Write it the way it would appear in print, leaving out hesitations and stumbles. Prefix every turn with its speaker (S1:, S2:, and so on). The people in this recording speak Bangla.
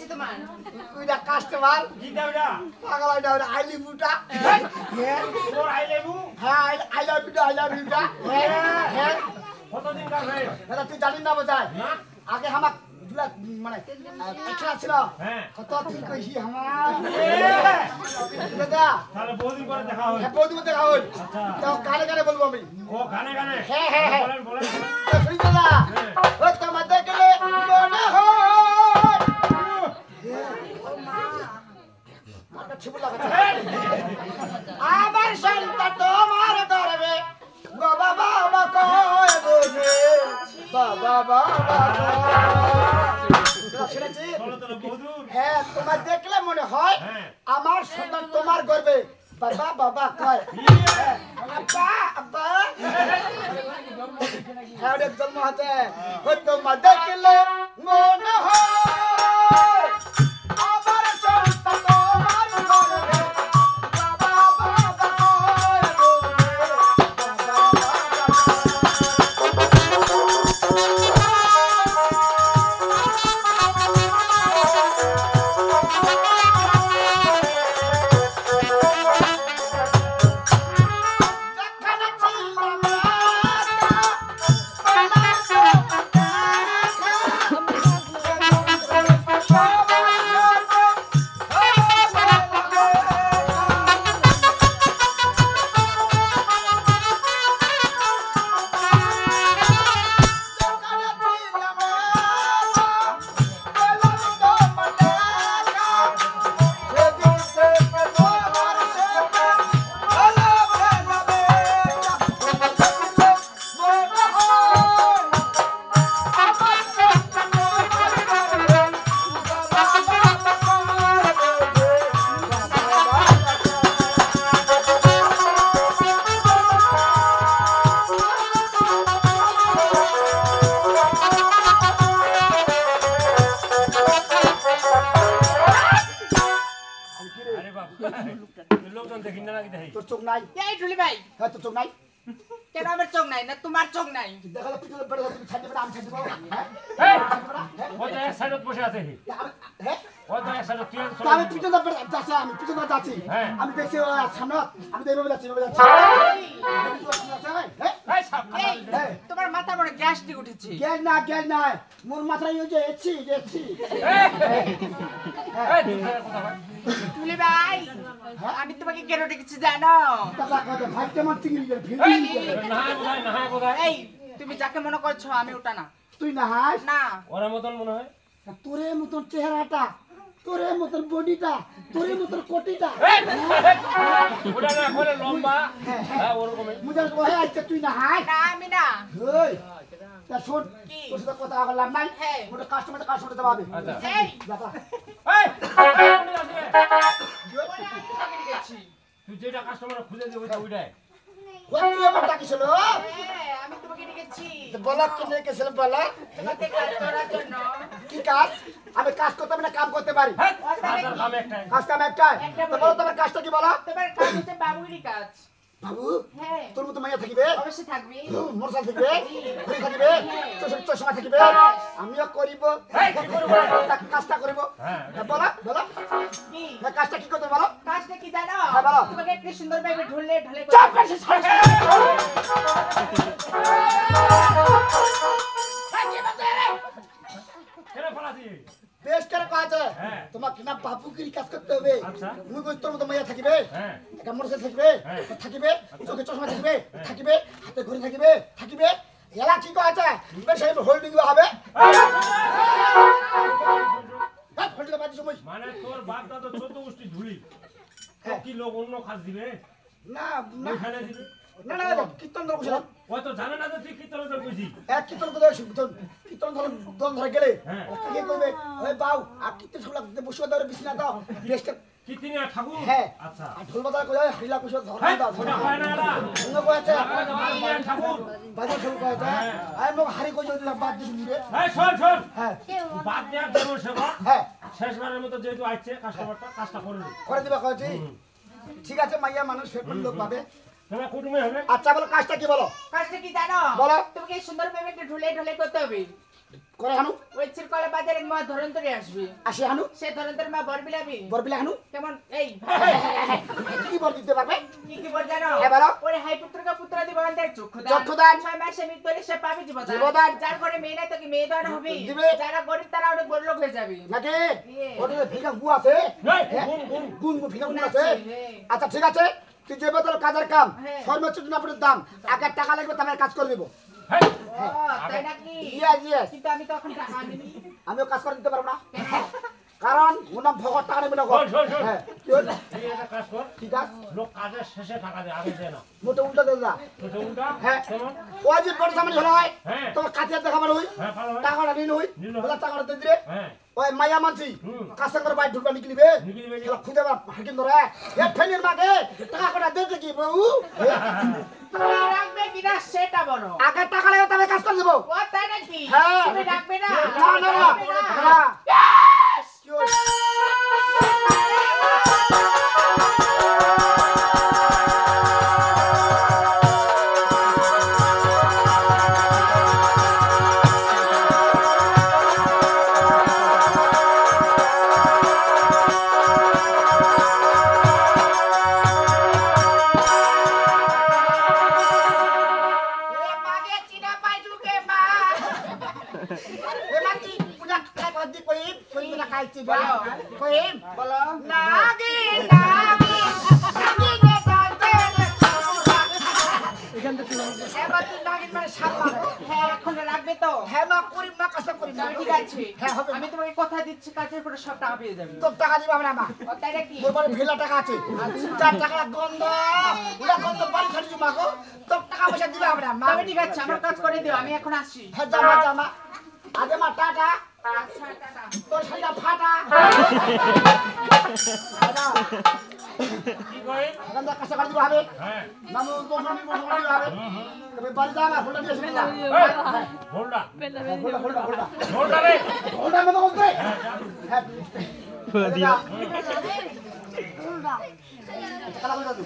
S1: হয়েছে তোমার?
S2: ওইটা কাস্টমার
S3: কি দাও এটা?
S2: পাগল ওইটা ওইটা আই লিভ ইউটা
S3: তোর আই লেবু?
S2: হ্যাঁ আই লাভ ইউটা হ্যাঁ
S3: কতদিন কাজ হয়?
S2: দাদা তুই জানিস না বোঝায়
S3: না?
S2: আগে আমার দুলা মানে একলা ছিল
S3: হ্যাঁ।
S2: কত তুই কইছি আমার দাদা
S3: তাহলে বহুদিন পরে দেখা হয়।
S2: হ্যাঁ বৌদি মধ্যে খাওয়াই
S3: আচ্ছা।
S2: তো গানে গানে বলবো আমি
S3: ও গানে গানে?
S2: হ্যাঁ, হ্যাঁ, হ্যাঁ।
S3: বলেন বলেন বলেন।
S2: তো শুনি দাদা
S3: হ্যাঁ।
S2: ও তোমার দেখলে মনে হয় মাথা ছিপু লাগাচ্ছে আমার সন্তান তোমার গর্বে বাবা বাবা কয় বোঝে বাবা বাবা শুনেছি
S3: চলো চলো বহুদূর।
S2: হ্যাঁ তোমার দেখলে মনে হয়
S3: হ্যাঁ।
S2: আমার সন্তান তোমার গর্বে বাবা বাবা কয়
S3: ইয়ে!
S2: আব্বা আব্বা হ্যাঁ ওটা জন্ম হতে ও তোমার দেখলে মনে হয় আমার সন্তান তোমার গর্বে বাবা বাবা কয় বোঝে বাবা
S3: আরে বাবা, লোকজন দেখি না নাকি দেখি?
S2: তোর চোখ নাই
S1: এই ঢুলি ভাই,
S2: হ্যাঁ তোর চোখ নাই
S1: কেন আমার চোখ নাই না তোমার চোখ নাই?
S2: দেখালে পিছনে বেড়ে তুমি ছাড়তে পারে আমি ছাড়তে পারবো হ্যাঁ
S3: এই!
S2: হ্যাঁ
S3: ও তো এক সাইডত বসে আছে।
S2: হ্যাঁ
S3: ও তো এক সাইডত তুই
S2: তো আমি পিছনে যাচ্ছি আমি পিছনে যাচ্ছি
S3: হ্যাঁ।
S2: আমি দেখছি ও সামনে আমি তো এইভাবে যাচ্ছি এইভাবে যাচ্ছি হ্যাঁ
S3: এই সামনে
S1: এই,
S2: হ্যাঁ
S1: তোমার মাথা মনে গ্যাস্ট্রিক উঠেছে।
S2: গ্যাস না মোর মাথায় ওই যে এছি
S3: এই, কথা বল।
S1: ঢুলি ভাই, আমি তোমাকে কেন ডেকেছি জানো?
S2: টাকা কত ভাই কেমন চিংড়ি করে ফিল
S3: না হয় বোধহয়।
S1: এই, তুমি যাকে মনে করছো আমি ওটা না।
S2: তুই না হাস
S1: না,
S3: ওরা মতন মনে হয়।
S2: তোরে মতন চেহারাটা তোরে মতন বডিটা তোরে মতন কোটিটা
S3: ওটা না করে লম্বা। হ্যাঁ ওরকমই।
S2: মুজার কহে আইছে তুই না হাস
S1: না আমি না।
S2: ওই তা শোন
S1: কি?
S2: তোর সাথে কথা বললাম নাই
S1: হ্যাঁ।
S2: ওটা কাস্টমার যাবে
S3: আচ্ছা।
S1: এই,
S2: দাদা
S3: এই! কোনে যাচ্ছে?
S1: ওটা আমি তোমাকে ডেকেছি।
S3: তুই যেটা কাস্টমার খুঁজে দিবি ওইটাই।
S2: তুই আমার ডাকিছিল
S1: হ্যাঁ, আমি তোমাকে ডেকেছি।
S2: বলা কিনে গেছিল বলা
S1: তোমাকে কাজ করার জন্য।
S2: কি কাজ আমি কাজ করতে পারি না কাম করতে পারি
S3: হ্যাঁ, তার কাম একটাই।
S2: কাজ কাম একটাই তো বলো তোমার কাজটা কি বলো
S1: তোমার কাজ হচ্ছে বাবুগিরি কাজ।
S2: বাবু
S1: হ্যাঁ,
S2: তোর মতো মাইয়া থাকিবে
S1: অবশ্যই থাকবি।
S2: মোটরসাইকেল থাকিবে ঘড়ি থাকিবে চশমা থাকিবে আমিও করিব
S3: কি করবো?
S2: কাজটা করিব
S3: হ্যাঁ।
S2: বলো বলো
S1: কি?
S2: কাজটা কি করতে বলো
S1: কাজটা কি জানো?
S2: হ্যাঁ, বলো।
S1: তোমাকে একটু সুন্দর ভাবে ঢলে ঢলে
S2: চাপ বেশি ছাড়
S3: কেন ফলাছি?
S2: বেশ করে কাজে
S3: হ্যাঁ।
S2: তোমার কিনা বাবুগিরি কাজ করতে হবে
S3: আচ্ছা।
S2: মুই কই তোর মতো মাইয়া থাকিবে
S3: হ্যাঁ।
S2: একটা মোটরসাইকেল থাকিবে
S3: হ্যাঁ।
S2: থাকিবে চোখে চশমা থাকিবে থাকিবে হাতে ঘড়ি থাকিবে থাকিবে এলা কি কাজে বেশ হোল্ডিং হবে হোল্ডিং বাজি সময়
S3: মানে তোর বাপ দাদা 14 গোষ্ঠী ধুলি।
S2: হ্যাঁ।
S3: কি লোক অন্য কাজ দিবে?
S2: না না
S3: ওইখানে দিবে।
S2: না না কীর্তন ধরে বসে
S3: ও তো জানে না যে তুই কি তোর কইছি।
S2: এক কীর্তন করে কীর্তন ধরে দম ধরে গেলে
S3: হ্যাঁ।
S2: কি করবে ওই বাউ আর কীর্তন সব বসে ধরে বিছনা দাও বেশটা
S3: কি তিনি ঠাকুর?
S2: হ্যাঁ
S3: আচ্ছা।
S2: আর ঢোল বাজার করে হরিলা বসে ধরে
S3: হ্যাঁ,
S2: দাও
S3: ওটা হয় না এরা।
S2: অন্য কয়েছে
S3: ঠাকুর।
S2: বাজার ঢোল কয়েছে আমি মোক হারি কই যদি বাদ দিছি মুরে
S3: এই শোন শোন।
S2: হ্যাঁ
S3: বাদ দেওয়ার জন্য সেবা
S2: হ্যাঁ
S3: শেষবারের মতো যেহেতু আসছে কাস্টমারটা কাজটা করে দিই।
S2: করে দিবা কয়েছি ঠিক আছে মাইয়া মানুষ ফেরফের লোক পাবে
S3: তোমরা কুটুমে হবে।
S2: আচ্ছা বলো কাজটা কি বলো
S1: কাজটা কি জানো?
S2: বলো।
S1: তোমাকে সুন্দর ভাবে একটু ঢলে ঢলে করতে হবে।
S2: করে হানু
S1: ওই চিরকলা বাজারে মা ধরন্তরে আসবে
S2: আসে হানু
S1: সে ধরন্তরে মা বর বিলাবি
S2: বরবিলা হানু
S1: কেমন এই
S2: কি বর দিতে পারবে
S1: কি বল জানো
S2: হ্যাঁ, বলো।
S1: ওরে হাই পুত্রকে পুত্র দিব আমাদের চক্ষুদান
S2: চক্ষুদান।
S1: 6 মাসে মৃত্যুলে সে পাবে জীবদান
S2: জীবদান।
S1: যার ঘরে মেয়ে নাই তাকে মেয়ে দান হবে
S2: দিবে।
S1: যারা গরিব তারা অনেক বড় লোক হয়ে যাবে
S2: নাকি
S1: ইয়ে।
S2: ওটা ফিকা গু আছে
S3: এই,
S2: হ্যাঁ?
S3: গুণ।
S2: গুণ ফিকা গু
S1: গুণ
S2: আছে
S1: আছে, হ্যাঁ।
S2: আচ্ছা ঠিক আছে তুই যে বদল কাজের কাম
S1: হ্যাঁ।
S2: সর্বোচ্চ টুনাপুরের দাম আগে টাকা লাগবে তাহলে কাজ করে দেবো
S3: হেই,
S1: ও তাই নাকি
S2: ইয়েস
S1: কিন্তু আমি তো এখন টাকা আনিনি
S2: আমিও কাজ করে দিতে পারবো না কারণ ওর নাম ভগত টাকা নেবে না গো।
S3: শোন, শোন।
S2: হ্যাঁ কি হলো?
S3: তুই একটা কাজ কর
S2: ঠিক আছে
S3: লোক কাজের শেষে টাকা দে আগে দে না
S2: মোটে উল্টা দে যা
S3: তো উল্টা
S2: হ্যাঁ
S3: কেমন
S2: ওই যে বড় সামনে হলো হয়
S3: হ্যাঁ।
S2: তোমার কাছে দেখাবার হই
S3: হ্যাঁ ভালো হয়
S2: টাকাটা নিল হই
S3: নিল।
S2: বলে টাকাটা দিয়ে দিলে
S3: হ্যাঁ
S2: ওই মায়া মানছি
S3: হুম।
S2: কাছে করে বাইরে ঢুকবা নিকলিবে
S3: নিকলিবে।
S2: খেলা খুঁজে বা হাকিম ধরে এ ফেলির মাকে টাকা কটা দিয়ে কি বউ
S1: তুমি রাখবে কিনা সেটা বলো
S2: আগে টাকা লাগে তবে কাজ করে দেবো
S1: ও তাই নাকি
S2: হ্যাঁ।
S1: তুমি রাখবে না
S2: না না না
S1: রাখবে না?
S2: না কি হলো?
S1: এ মাগে চিনা পাই ঢুকে মা
S2: এ মানছি পুরা খাই বাদ দি কইম কইম না খাইছি বা
S1: বলো।
S2: কইম
S1: বলো
S2: নাগি নাগি নাগি নে দাঁতে রে এখান থেকে এবার তুই নাগিন মানে সামলা
S1: হ্যাঁ এখন রাখবে তো
S2: হ্যাঁ মা করিম না কাজ করিম না
S1: তবে ঠিক আছে
S2: হ্যাঁ হবে
S1: আমি তোমাকে কথা দিচ্ছি কাজের পরে সব টাকা পেয়ে যাবে
S2: তোর টাকা দিবা না মা
S1: ও তাই নাকি
S2: মোর বাড়ি ভেলা টাকা আছে 4 টাকা গন্ধ ওরা গন্ধ বাড়ি খালি মাগো তোর টাকা পয়সা দিবা আমরা মা
S1: তবে ঠিক আছে আমার কাজ করে দিও আমি এখন আসি
S2: হ্যাঁ জামা জামা আগে মা টাটা
S1: আচ্ছা টাটা
S2: তোর শাড়িটা ফাটা
S3: কি কই
S2: এখন তো কাছে করে দিবা হবে
S3: হ্যাঁ
S2: নামো তো শুনি বসে দিবা হবে তুমি বাড়ি যা না ফুলটা দিয়ে শুনি না
S3: এই, ভোলটা
S2: ফুলটা ফুলটা ফুলটা
S3: ভোলটা রে
S2: ফুলটা মতো করতে হ্যাঁ
S4: দিয়া
S2: কালা করে দাও